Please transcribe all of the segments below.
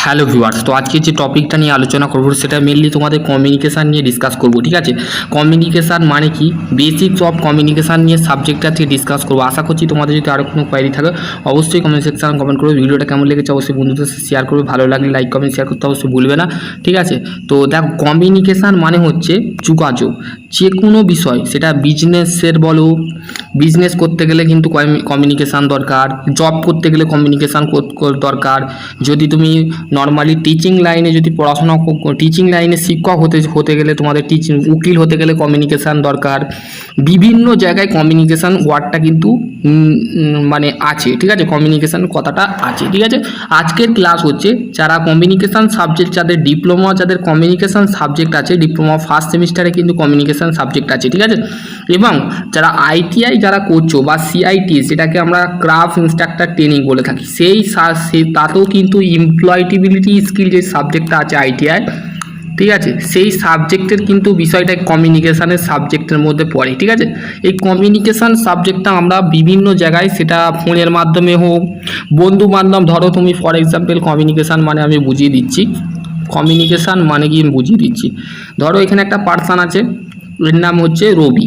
Hello viewers, তো আজকে যে টপিকটা নিয়ে আলোচনা করব সেটা মেনলি তোমাদের কমিউনিকেশান নিয়ে ডিসকাস করব। ঠিক আছে, কমিউনিকেশান মানে কি, বেসিক্স অফ কমিউনিকেশান নিয়ে সাবজেক্টটা থেকে ডিসকাস করবো। আশা করছি তোমাদের যদি আরও কোনো কোয়ারি থাকে অবশ্যই কমেন্ট সেকশানে কমেন্ট করবে। ভিডিওটা কেমন লেগেছে অবশ্যই বন্ধুদের সাথে শেয়ার করবে, ভালো লাগলে লাইক কমেন্ট শেয়ার করতে অবশ্যই ভুলবে না। ঠিক আছে, তো দেখো কমিউনিকেশান মানে হচ্ছে যোগাযোগ। যে কোনো বিষয়, সেটা বিজনেসের বলো, বিজনেস করতে গেলে কিন্তু কমিউনিকেশান দরকার, জব করতে গেলে কমিউনিকেশান দরকার। যদি তুমি নর্মালি টিচিং লাইনে যদি পড়াশোনা, টিচিং লাইনে শিক্ষক হতে গেলে তোমাদের উকিল হতে গেলে কমিউনিকেশান দরকার। বিভিন্ন জায়গায় কমিউনিকেশান ওয়ার্ডটা কিন্তু মানে আছে। ঠিক আছে, কমিউনিকেশান কথাটা আছে। ঠিক আছে, আজকের ক্লাস হচ্ছে যারা কমিউনিকেশান সাবজেক্ট, যাদের ডিপ্লোমা, যাদের কমিউনিকেশান সাবজেক্ট আছে, ডিপ্লোমা ফার্স্ট সেমিস্টারে কিন্তু কমিউনিকেশান সাবজেক্ট আছে। ঠিক আছে, এবং যারা আইটিআই যারা করছো বা সিআইটি, সেটাকে আমরা ক্রাফট ইনস্ট্রাক্টর ট্রেনিং বলে থাকি, তাতেও কিন্তু এমপ্লয়েবিলিটি স্কিল যে সাবজেক্টটা আছে আইটিআই, ঠিক আছে, সেই সাবজেক্টের কিন্তু বিষয়টা কমিউনিকেশানের সাবজেক্টের মধ্যে পড়ে। ঠিক আছে, এই কমিউনিকেশান সাবজেক্টটা আমরা বিভিন্ন জায়গায়, সেটা ফোনের মাধ্যমে হোক, বন্ধু বান্ধব, ধরো তুমি ফর এক্সাম্পল কমিউনিকেশান মানে আমি বুঝিয়ে দিচ্ছি, কমিউনিকেশান মানে কি আমি বুঝিয়ে দিচ্ছি। ধরো এখানে একটা পার্সন আছে, এর নাম হচ্ছে রবি।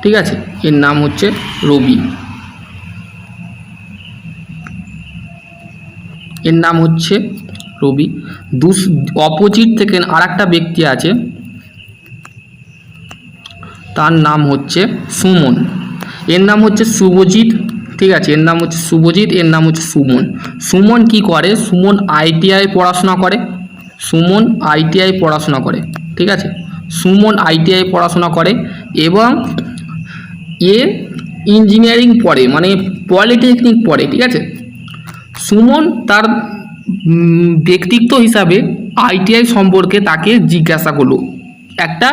ঠিক আছে, এর নাম হচ্ছে রবি, এর নাম হচ্ছে রবি। অপোজিট থেকে আর একটা ব্যক্তি আছে, তার নাম হচ্ছে সুমন, এর নাম হচ্ছে শুভজিৎ। ঠিক আছে, এর নাম হচ্ছে শুভজিৎ, এর নাম হচ্ছে সুমন। সুমন কি করে? সুমন আইটিআই পড়াশোনা করে, সুমন আইটিআই পড়াশোনা করে। ঠিক আছে, সুমন আইটিআই পড়াশোনা করে এবং এ ইঞ্জিনিয়ারিং পড়ে, মানে পলিটেকনিক পড়ে। ঠিক আছে, সুমন তার ব্যক্তিত্ব হিসাবে আইটিআই সম্পর্কে তাকে জিজ্ঞাসা করলো। একটা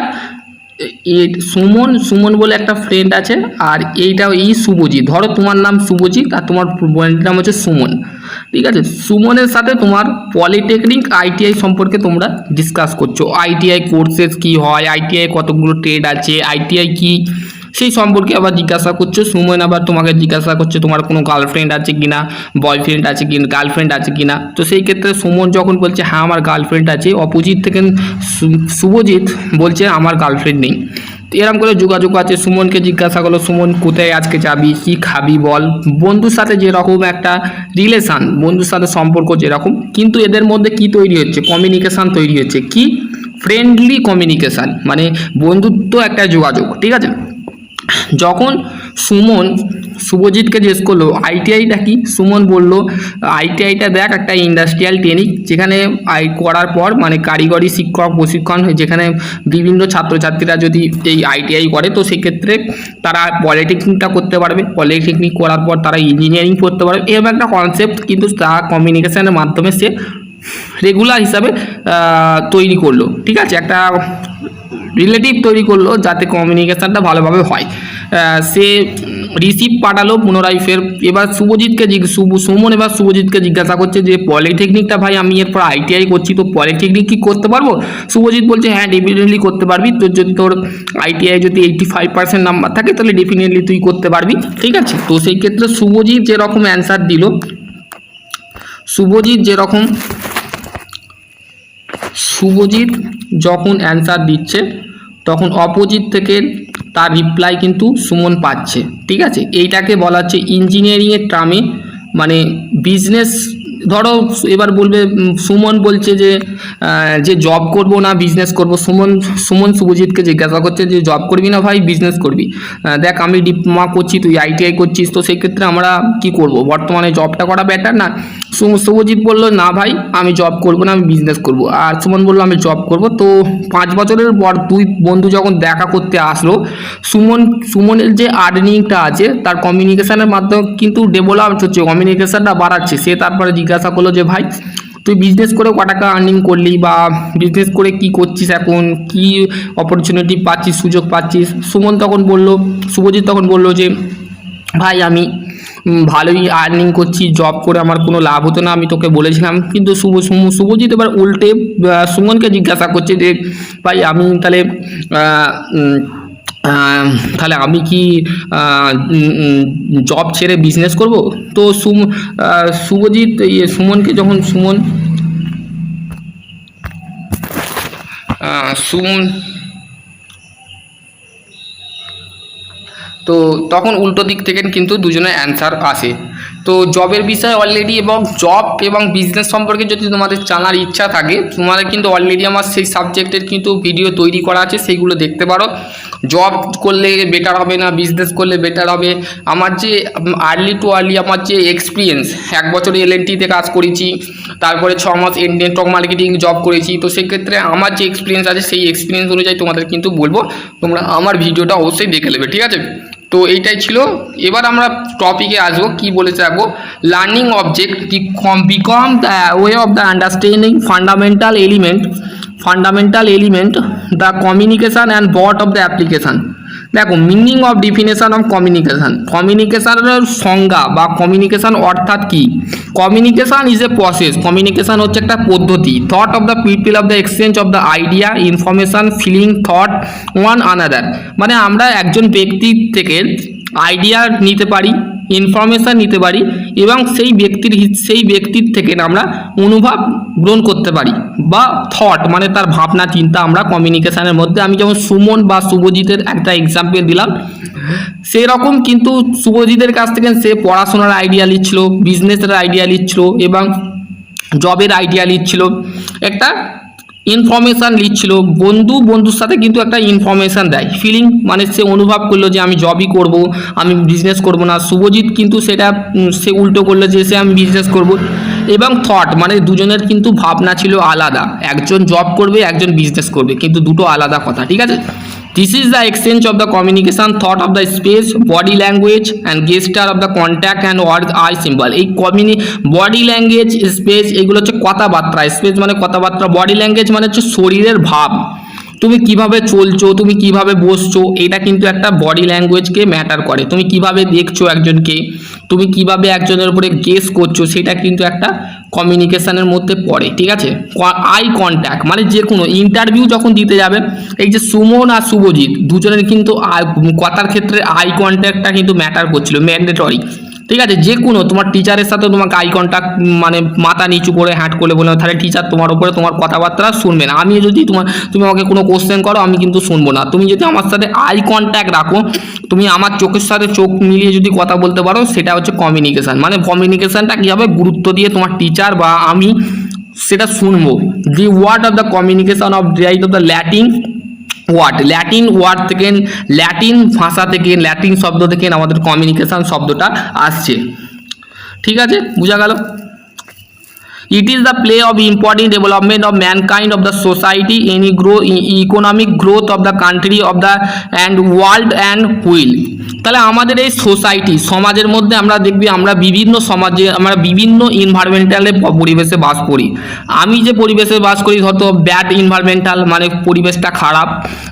সুমন বলে একটা ফ্রেন্ড আছে, আর এই শুভজিৎ, ধরো তোমার নাম শুভজিৎ আর তোমার বোনের নাম হচ্ছে সুমন। ঠিক আছে, সুমনের সাথে তোমার পলিটেকনিক আইটিআই সম্পর্কে তোমরা ডিসকাস করছো। আইটিআই কোর্সেস কি হয়, আইটিআই কতগুলো ট্রেড আছে, আইটিআই কি, সেই সম্পর্কে আবার জিজ্ঞাসা করছো। সুমন আবার তোমাকে জিজ্ঞাসা করছে তোমার কোনো গার্লফ্রেন্ড আছে কিনা, বয়ফ্রেন্ড আছে কি, গার্লফ্রেন্ড আছে কিনা। তো সেই ক্ষেত্রে সুমন যখন বলছে হ্যাঁ আমার গার্লফ্রেন্ড আছে, অপোজিট থেকে শুভজিৎ বলছে আমার গার্লফ্রেন্ড নেই। তো এরকম করে যোগাযোগ আছে। সুমনকে জিজ্ঞাসা করলো, সুমন কোথায় আজকে যাবি, কি খাবি বল। বন্ধুর সাথে যেরকম একটা রিলেশান, বন্ধুর সাথে সম্পর্ক যেরকম, কিন্তু এদের মধ্যে কি তৈরি হচ্ছে? কমিউনিকেশান তৈরি হচ্ছে। কি? ফ্রেন্ডলি কমিউনিকেশান, মানে বন্ধুত্ব একটা যোগাযোগ। ঠিক আছে, যখন সুমন শুভজিৎকে জিজ্ঞেস করলো আইটিআইটা কি, সুমন বলল আইটিআইটা দেখ একটা ইন্ডাস্ট্রিয়াল ট্রেনিং, যেখানে করার পর মানে কারিগরি শিক্ষক প্রশিক্ষণ, যেখানে বিভিন্ন ছাত্রছাত্রীরা যদি এই আইটিআই করে তো সেক্ষেত্রে তারা পলিটেকনিকটা করতে পারবে, পলিটেকনিক করার পর তারা ইঞ্জিনিয়ারিং করতে পারবে, এরকম একটা কনসেপ্ট কিন্তু তারা কমিউনিকেশনের মাধ্যমে সে রেগুলার হিসাবে তৈরি করলো। ঠিক আছে, একটা রিলেটিভ তৈরি করলো যাতে কমিউনিকেশানটা ভালোভাবে হয়। সে রিসিভ পাঠালো পুনরায় ফের। এবার সুমন এবার শুভজিৎকে জিজ্ঞাসা করছে যে পলিটেকনিকটা ভাই আমি এরপর আইটিআই করছি, তো পলিটেকনিক কি করতে পারবো? শুভজিৎ বলছে হ্যাঁ ডেফিনেটলি করতে পারবি, তোর যদি তোর আইটিআই যদি 85% নাম্বার থাকে তাহলে ডেফিনেটলি তুই করতে পারবি। ঠিক আছে, তো সেই ক্ষেত্রে শুভজিৎ যেরকম অ্যান্সার দিল, শুভজিৎ যখন অ্যান্সার দিচ্ছে তখন অপোজিট থেকে তার রিপ্লাই কিন্তু সুমন পাচ্ছে। ঠিক আছে, এইটাকে বলা হচ্ছে ইঞ্জিনিয়ারিংয়ের টার্মে, মানে বিজনেস। ধরো এবার বলবে, সুমন বলছে যে জব করব না বিজনেস করব। সুমন শুভজিৎকে জিজ্ঞাসা করছে যে জব করবি না ভাই বিজনেস করবি, দেখ আমি ডিপ্লোমা করছি, তুই আইটিআই করছিস, তো সেক্ষেত্রে আমরা কি করব, বর্তমানে জবটা করা বেটার না? শুভজিৎ বললো না ভাই আমি জব করব না, আমি বিজনেস করব। আর সুমন বললো আমি জব করব। তো 5 বছরের পর দুই বন্ধু যখন দেখা করতে আসলো, সুমনের যে আর্নিংটা আছে তার কমিউনিকেশানের মাধ্যমে কিন্তু ডেভেলপ হচ্ছে, কমিউনিকেশানটা বাড়াচ্ছে। সে তারপরে জিজ্ঞাসা করলো যে ভাই তুই বিজনেস করে ক টাকা আর্নিং করলি, বা বিজনেস করে কি করছিস এখন, কি অপরচুনিটি পাচ্ছিস, সুযোগ পাচ্ছিস। শুভজিৎ তখন বললো যে ভাই আমি ভালোই আর্নিং করছি, জব করে আমার কোনো লাভ হতো না, আমি তোকে বলেছিলাম। কিন্তু শুভজিৎ এবার উল্টে সুমনকে জিজ্ঞাসা করছে যে ভাই আমি তাহলে তাহলে আমি কি জব ছেড়ে বিজনেস করব? তো শুভজিৎ সুমনকে যখন সুমন তো তখন উল্টো দিক থেকে কিন্তু দুজনের অ্যান্সার আসে। তো জবের বিষয়ে অলরেডি এবং জব এবং বিজনেস সম্পর্কে যদি তোমাদের জানার ইচ্ছা থাকে, তোমাদের কিন্তু অলরেডি আমার সেই সাবজেক্টের কিন্তু ভিডিও তৈরি করা আছে, সেইগুলো দেখতে পারো। জব করলে বেটার হবে না বিজনেস করলে বেটার হবে, আমার যে আর্লি টু আর্লি আমার যে এক্সপিরিয়েন্স, 1 বছর LNT-তে কাজ করেছি, তারপরে 6 মাস নেটওয়ার্ক মার্কেটিং জব করেছি। তো সেক্ষেত্রে আমার যে এক্সপিরিয়েন্স আছে সেই এক্সপিরিয়েন্স অনুযায়ী তোমাদের কিন্তু বলবো, তোমরা আমার ভিডিওটা অবশ্যই দেখে নেবে, ঠিক আছে? তো এইটাই ছিল। এবার আমরা টপিকে আসবো, কি বলেছে দেখো, learning object become the way of the understanding fundamental element the communication and both of the application. দেখো, মিনিং অফ ডিফিনেশন অফ কমিউনিকেশানের সংজ্ঞা বা কমিউনিকেশান অর্থাৎ কি। Communication is a process, communication হচ্ছে একটা পদ্ধতি। Thought of the people of the exchange of the idea, information, feeling, thought one another. মানে আমরা একজন ব্যক্তির থেকে আইডিয়া নিতে পারি, ইনফরমেশান নিতে পারি, এবং সেই ব্যক্তির থেকে আমরা অনুভব গ্রহণ করতে পারি, বা থট মানে তার ভাবনা চিন্তা আমরা কমিউনিকেশানের মধ্যে। আমি যেমন সুমন বা শুভজিতের একটা এক্সাম্পল দিলাম, সেই রকম কিন্তু শুভজিতের কাছ থেকে সে পড়াশোনার আইডিয়া নিচ্ছিল, বিজনেসের আইডিয়া নিচ্ছিল, এবং জবের আইডিয়া নিচ্ছিল, একটা ইনফরমেশান নিচ্ছিল। বন্ধুর সাথে কিন্তু একটা ইনফরমেশান দেয়। ফিলিং মানে সে অনুভব করলো যে আমি জবই করব, আমি বিজনেস করব না। শুভজিৎ কিন্তু সেটা সে উল্টো করলো যে সে আমি বিজনেস করব। এবং থট মানে দুজনের কিন্তু ভাবনা ছিল আলাদা, একজন জব করবে একজন বিজনেস করবে, কিন্তু দুটো আলাদা কথা, ঠিক আছে? This is the exchange of the communication, thought of the space, body language and gesture of the contact and word eye symbol. এই বডি ল্যাঙ্গুয়েজ, স্পেস, এগুলো হচ্ছে কথাবার্তা। স্পেস মানে কথাবার্তা, বডি ল্যাঙ্গুয়েজ মানে হচ্ছে শরীরের ভাব, তুমি কিভাবে চলছো, তুমি কিভাবে বসছো, এটা কিন্তু একটা বডি ল্যাঙ্গুয়েজকে ম্যাটার করে। তুমি কিভাবে দেখছো একজনকে, তুমি কিভাবে একজনের উপরে গেস করছো, সেটা কিন্তু একটা কমিউনিকেশানের মধ্যে পড়ে, ঠিক আছে? আই কন্ট্যাক্ট মানে যে কোনো ইন্টারভিউ যখন দিতে যাবে, এই যে সুমন আর শুভজিৎ দুজনের কিন্তু কথার ক্ষেত্রে আই কন্ট্যাক্টটা কিন্তু ম্যাটার করছিল, ম্যান্ডেটরি, ঠিক আছে? যে কোনো তোমার টিচারের সাথে তোমাকে আই কন্ট্যাক্ট মানে মাথা নিচু করে হ্যাট করে বলে, তাহলে টিচার তোমার উপরে তোমার কথাবার্তা শুনবে না। আমি যদি তুমি আমাকে কোনো কোশ্চেন করো, আমি কিন্তু শুনবো না। তুমি যদি আমার সাথে আই কন্ট্যাক্ট রাখো, তুমি আমার চোখের সাথে চোখ মিলিয়ে যদি কথা বলতে পারো, সেটা হচ্ছে কমিউনিকেশান। মানে কমিউনিকেশানটা কী হবে, গুরুত্ব দিয়ে তোমার টিচার বা আমি সেটা শুনবো। The word of the communication of right of the Latin word থেকে, ল্যাটিন ভাষা থেকে, ল্যাটিন শব্দ থেকে আমাদের কমিউনিকেশান শব্দটা আসছে, ঠিক আছে? বোঝা গেল? It is the play of important development of mankind, of the society, any economic growth of the country, of the and world and will. তাহলে আমাদের এই সোসাইটি, সমাজের মধ্যে আমরা দেখবি আমরা বিভিন্ন সমাজে, আমরা বিভিন্ন ইনভায়রনমেন্টালে পরিবেশে বাস করি। আমি যে পরিবেশে বাস করি হয়তো ব্যাড ইনভায়রনমেন্টাল, মানে পরিবেশটা খারাপ।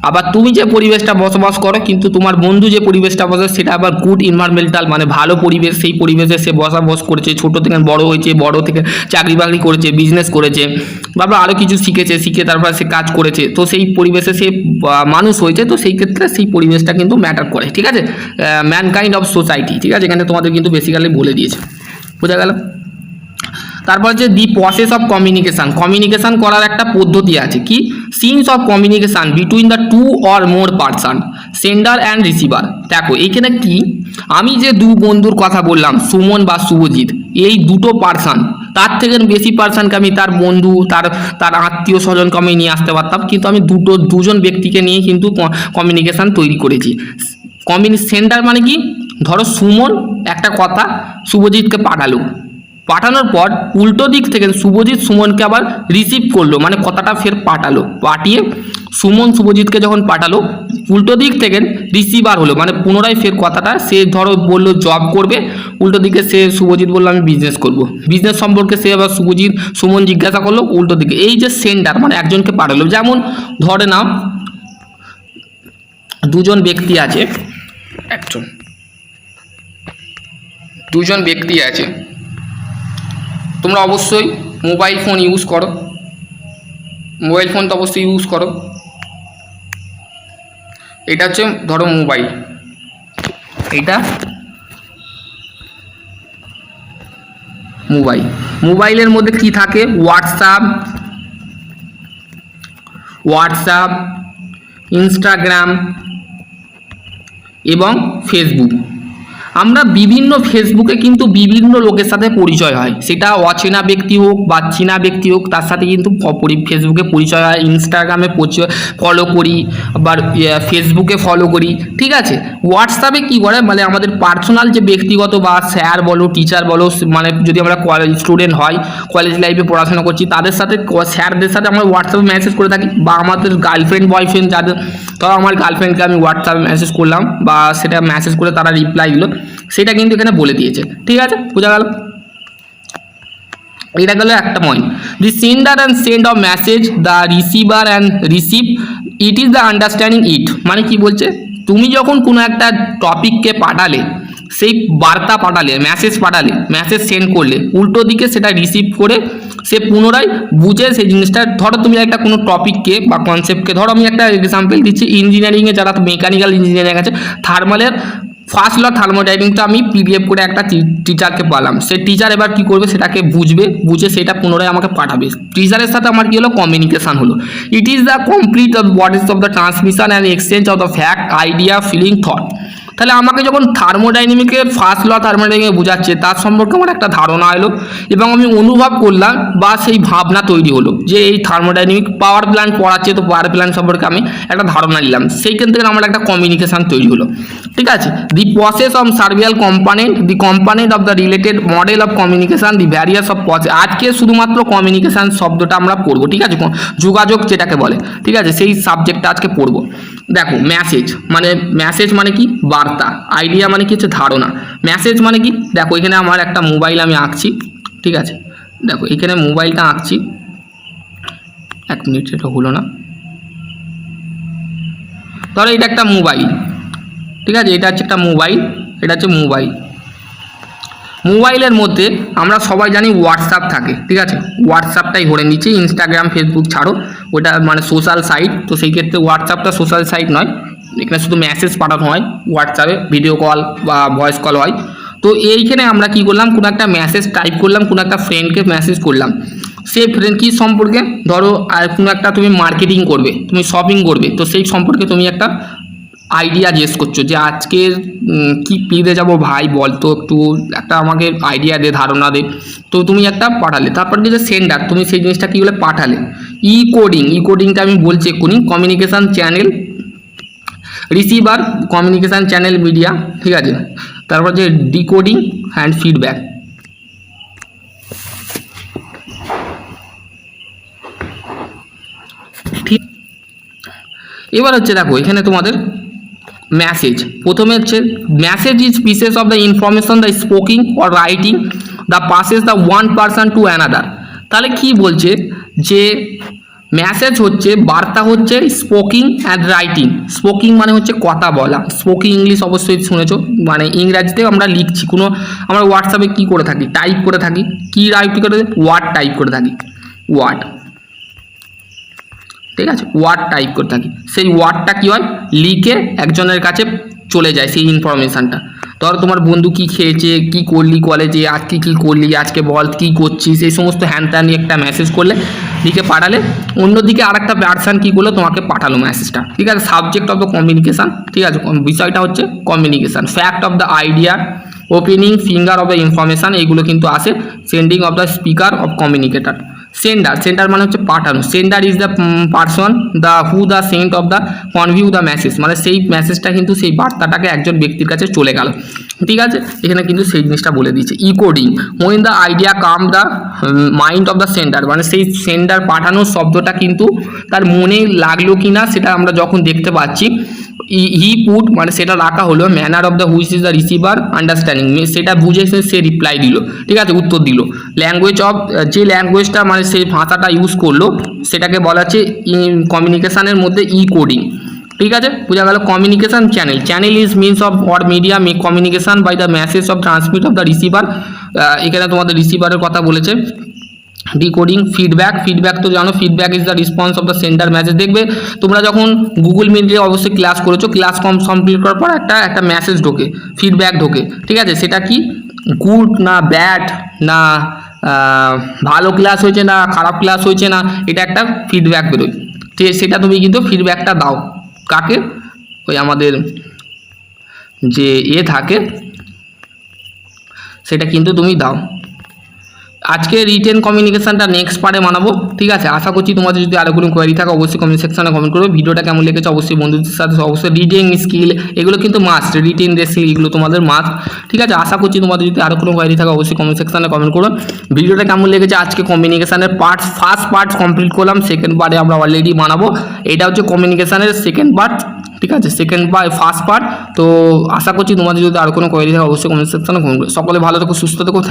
আবার তুমি যে পরিবেশটা বসবাস করো, কিন্তু তোমার বন্ধু যে পরিবেশটা বসে সেটা আবার গুড ইনভায়রনমেন্টাল, মানে ভালো পরিবেশ। সেই পরিবেশে সে বসবাস করেছে, ছোটো থেকে বড় হয়েছে, বড় থেকে চাকরি বাকরি করেছে, বিজনেস করেছে, বা আরও কিছু শিখে তারপর সে কাজ করেছে। তো সেই পরিবেশে সে মানুষ হয়েছে। তো সেই ক্ষেত্রে সেই পরিবেশটা কিন্তু ম্যাটার করে, ঠিক আছে? ম্যানকাইন্ড অফ সোসাইটি, ঠিক আছে? এখানে তোমাদের কিন্তু বেসিক্যালি বলে দিয়েছে, বোঝা গেল? তারপর হচ্ছে দি প্রসেস অফ কমিউনিকেশান করার একটা পদ্ধতি আছে, কি since of communication between the two or more person, sender and receiver. দেখো এইখানে কি, আমি যে দু বন্ধুর কথা বললাম, সুমন বা শুভজিৎ, এই দুটো পারসন, তার থেকে বেশি পারসনকে আমি তার বন্ধু, তার আত্মীয় স্বজনকে আমি নিয়ে আসতে পারতাম, কিন্তু আমি দুজন ব্যক্তিকে নিয়ে কিন্তু কমিউনিকেশান তৈরি করেছি। সেন্ডার মানে কি, ধরো সুমন একটা কথা শুভজিৎকে পাঠানোর পর উল্টো দিক থেকে শুভজিৎ সুমনকে আবার রিসিভ করলো, মানে কথাটা ফের পাঠিয়ে সুমন শুভজিৎকে যখন পাঠালো, উল্টো দিক থেকে রিসিভার হলো, মানে পুনরায় ফের কথাটা সে ধরো বললো জব করবে, উল্টো দিকে সে শুভজিৎ বললো আমি বিজনেস করব। বিজনেস সম্পর্কে সে আবার সুমন জিজ্ঞাসা করলো উল্টো দিকে। এই যে সেন্ডার মানে একজনকে পাঠালো, যেমন ধরে নাও দুজন ব্যক্তি আছে, তোমরা অবশ্যই মোবাইল ফোন ইউজ করো, মোবাইল ফোন তো অবশ্যই ইউজ করো। এটা হচ্ছে ধরো মোবাইল, এটা মোবাইলের মধ্যে কি থাকে, হোয়াটসঅ্যাপ, ইনস্টাগ্রাম এবং ফেসবুক। আমরা বিভিন্ন ফেসবুকে কিন্তু বিভিন্ন লোকের সাথে পরিচয় হয়, সেটা অচেনা ব্যক্তি হোক বা চেনা ব্যক্তি হোক, তার সাথে কিন্তু ফেসবুকে পরিচয় হয়, ইনস্টাগ্রামে ফলো করি বা ফেসবুকে ফলো করি, ঠিক আছে। হোয়াটসঅ্যাপে কী করে, মানে আমাদের পার্সোনাল যে ব্যক্তিগত বা স্যার বলো টিচার বলো, মানে যদি আমরা কলেজ স্টুডেন্ট হয়, কলেজ লাইফে পড়াশোনা করছি, তাদের সাথে স্যারদের সাথে আমরা হোয়াটসঅ্যাপে মেসেজ করে থাকি, বা আমাদের গার্লফ্রেন্ড বয়ফ্রেন্ড যাদের, ধরো আমার গার্লফ্রেন্ডকে আমি হোয়াটসঅ্যাপে মেসেজ করলাম বা সেটা মেসেজ করে তারা রিপ্লাই দিল, সেটা কিন্তু এখানে বলে দিয়েছে, ঠিক আছে, বোঝা গেল। এটা গেল একটা point. The sender and send of message, the receiver and receive it is the understanding it, মানে কি বলছে, তুমি যখন কোনো একটা টপিককে পাঠালে, সেই বার্তা পাঠালে, মেসেজ সেন্ড করলে, উল্টো দিকে সেটা রিসিভ করে সে পুনরায় বুঝে সেই জিনিসটা, ধরো তুমি একটা কোনো টপিককে বা কনসেপ্টকে, ধরো আমি একটা এক্সাম্পল দিচ্ছি, ইঞ্জিনিয়ারিংয়ে যারা মেকানিক্যাল ইঞ্জিনিয়ারিং আছে, থার্মালের ফার্স্ট ল থার্মোডাইনামিক্সটা আমি পিডিএফ করে একটা টিচারকে পালাম, সে টিচার এবার কী করবে, সেটাকে বুঝে সেটা পুনরায় আমাকে পাঠাবে, টিচারের সাথে আমার কী হলো, কমিউনিকেশান হলো। It is the complete of what is of the transmission and exchange of the fact, idea, feeling, thought. তাহলে আমাকে যখন থার্মোডাইনামিকের ফার্স্ট ল থার্মোডাইনামিক বোঝাচ্ছে, তার সম্পর্কে আমার একটা ধারণা এলো এবং আমি অনুভব করলাম বা সেই ভাবনা তৈরি হলো যে এই থার্মোডাইনামিক পাওয়ার প্ল্যান্ট পড়াচ্ছে, তো পাওয়ার প্ল্যান্ট সম্পর্কে আমি একটা ধারণা নিলাম, সেইখান থেকে আমার একটা কমিউনিকেশান তৈরি হলো, ঠিক আছে। The process of serial component, the component of the related model of communication, the various of process. আজকে শুধুমাত্র কমিউনিকেশান শব্দটা আমরা পড়বো, ঠিক আছে, যোগাযোগ যেটাকে বলে, ঠিক আছে, সেই সাবজেক্টটা আজকে পড়বো। দেখো মেসেজ মানে কি, বার্তা, আইডিয়া মানে কি হচ্ছে ধারণা, মেসেজ মানে কি, দেখো এখানে আমার একটা মোবাইল আমি আঁকছি, ঠিক আছে, দেখো এখানে মোবাইলটা আঁকছি, এক মিনিট, এটা হলো না, ধরো এটা একটা মোবাইল, ঠিক আছে, এটা হচ্ছে একটা মোবাইল, এটা হচ্ছে মোবাইলের মধ্যে আমরা সবাই জানি হোয়াটসঅ্যাপ থাকে, ঠিক আছে, হোয়াটসঅ্যাপটাই ধরে নিচ্ছি, ইনস্টাগ্রাম ফেসবুক ছাড়ো, ওটা মানে সোশ্যাল সাইট, তো সেই ক্ষেত্রে হোয়াটসঅ্যাপটা সোশ্যাল সাইট নয়, এখানে শুধু মেসেজ পাঠানো হয়, হোয়াটসঅ্যাপে ভিডিও কল বা ভয়েস কল হয়। তো এইখানে আমরা কি করলাম, কোনো একটা মেসেজ টাইপ করলাম, কোনো একটা ফ্রেন্ডকে মেসেজ করলাম, সেই ফ্রেন্ড কী সম্পর্কে, ধরো আর কোনো একটা তুমি মার্কেটিং করবে, তুমি শপিং করবে, তো সেই সম্পর্কে তুমি একটা আইডিয়া জিজ্ঞেস করছো যে আজকের কি পিঁধে যাবো ভাই, বল তো একটু একটা আমাকে আইডিয়া দে, ধারণা দে, তো তুমি একটা পাঠালে। তারপর কি যে সেন্ডার, তুমি সেই জিনিসটা কী বলে পাঠালে। কোডিংটা আমি বলছি এক্ষুনি, communication channel, receiver, communication channel media, ঠিক আছে। তারপর যে ডিকোডিং অ্যান্ড ফিডব্যাক, ঠিক। এবার হচ্ছে দেখো এখানে তোমাদের মেসেজ, প্রথমে হচ্ছে message is pieces of the information the স্পোকিং or writing the passes the one person to another. তাহলে কি বলছে যে মেসেজ হচ্ছে, বার্তা হচ্ছে স্পোকিং অ্যান্ড রাইটিং। স্পোকিং মানে হচ্ছে কথা বলা, স্পোকিং ইংলিশ অবশ্যই শুনেছো, মানে ইংরাজিতে আমরা লিখছি, কোনো আমরা হোয়াটসঅ্যাপে কী করে থাকি, টাইপ করে থাকি, কী টাইপ করে, ওয়ার্ড টাইপ করে থাকি, ওয়ার্ড, ঠিক আছে, ওয়ার্ড টাইপ করে থাকি, সেই ওয়ার্ডটা কী হয়, লিখে একজনের কাছে চলে যায় সেই ইনফরমেশানটা। ধরো তোমার বন্ধু কী খেয়েছে, কী করলি কলেজে, আজকে কী করলি, আজকে বল কী করছিস, এই সমস্ত হ্যান নিয়ে একটা মেসেজ করলে, লিখে পাঠালে, অন্যদিকে আর একটা পার্সন কী করলো, তোমাকে পাঠালো মেসেজটা, ঠিক আছে। সাবজেক্ট অফ দ্য কমিউনিকেশান, ঠিক আছে, বিষয়টা হচ্ছে communication. Fact of the idea, opening finger of the information, এইগুলো কিন্তু আসে। Sending of the speaker of communicator. Sender মানে হচ্ছে পাঠানো, sender is the person the sent of the convey the message, মানে সেই মেসেজটা কিন্তু সেই বার্তাটাকে একজন ব্যক্তির কাছে চলে গেল, ঠিক আছে। এখানে কিন্তু সেই জিনিসটা বলে দিয়েছে। Encoding, when the idea come the mind of the sender, মানে সেই সেন্ডার পাঠানোর শব্দটা কিন্তু তার মনে লাগলো কি না সেটা আমরা যখন দেখতে পাচ্ছি। হি পুট, মানে সেটা রাখা হলো, manner of the which is the receiver understanding, সেটা বুঝে সে রিপ্লাই দিল, ঠিক আছে, উত্তর দিল। ল্যাঙ্গুয়েজ অফ, যে ল্যাঙ্গুয়েজটা মানে সেই ভাষাটা ইউজ করলো সেটাকে বলা হচ্ছে কমিউনিকেশানের মধ্যে কোডিং, ঠিক আছে, বোঝা গেল। Communication channel is means of or media make communication by the message of transmit of the receiver. এখানে তোমাদের রিসিভারের কথা বলেছে। ডিকোডিং, ফিডব্যাক তো জানো, feedback is the response of the centre message. দেখবে তোমরা যখন গুগল মিটে অবশ্যই ক্লাস করেছো, ক্লাস কমপ্লিট করার পর একটা মেসেজ ঢোকে, ফিডব্যাক ঢোকে, ঠিক আছে? সেটা কি গুড না ব্যাড না ভালো ক্লাস হয়েছে না খারাপ ক্লাস হয়েছে না, এটা একটা ফিডব্যাক বেরোয়। ঠিক আছে, সেটা তুমি কিন্তু ফিডব্যাকটা দাও কাকে, ওই আমাদের যে থাকে সেটা কিন্তু তুমি দাও। আজকে রিটেন কমিউনিকেশনটা নেক্সট পার্টে বানাবো, ঠিক আছে? আশা করছি তোমাদের যদি আরও কোনো কোয়ারি থাকে অবশ্যই কমেন্ট সেকশনে কমেন্ট করবে। ভিডিওটা কেমন লেগেছে অবশ্যই বন্ধুদের সাথে, অবশ্যই রিডিং স্কিল এগুলো কিন্তু মাস্ট, রিটেন স্কিল এগুলো তোমাদের মাস্ট, ঠিক আছে? আশা করছি তোমাদের যদি আরও কোনো কোয়ারি থাকে অবশ্যই কমেন্ট সেকশনে কমেন্ট করো। ভিডিওটা কেমন লেগেছে, আজকে কমিউনিকেশনের ফার্স্ট পার্ট কমপ্লিট করলাম, সেকেন্ড পার্টে আমরা অলরেডি বানাবো। এটা হচ্ছে কমিউনিকেশনের সেকেন্ড পার্ট, ঠিক আছে? First part. তো আশা করছি তোমাদের যদি আরও কোনো কোয়ারি থাকে অবশ্যই কমেন্ট সেকশনে কমেন্ট করো। সকলে ভালো থেকো, সুস্থ থেকো।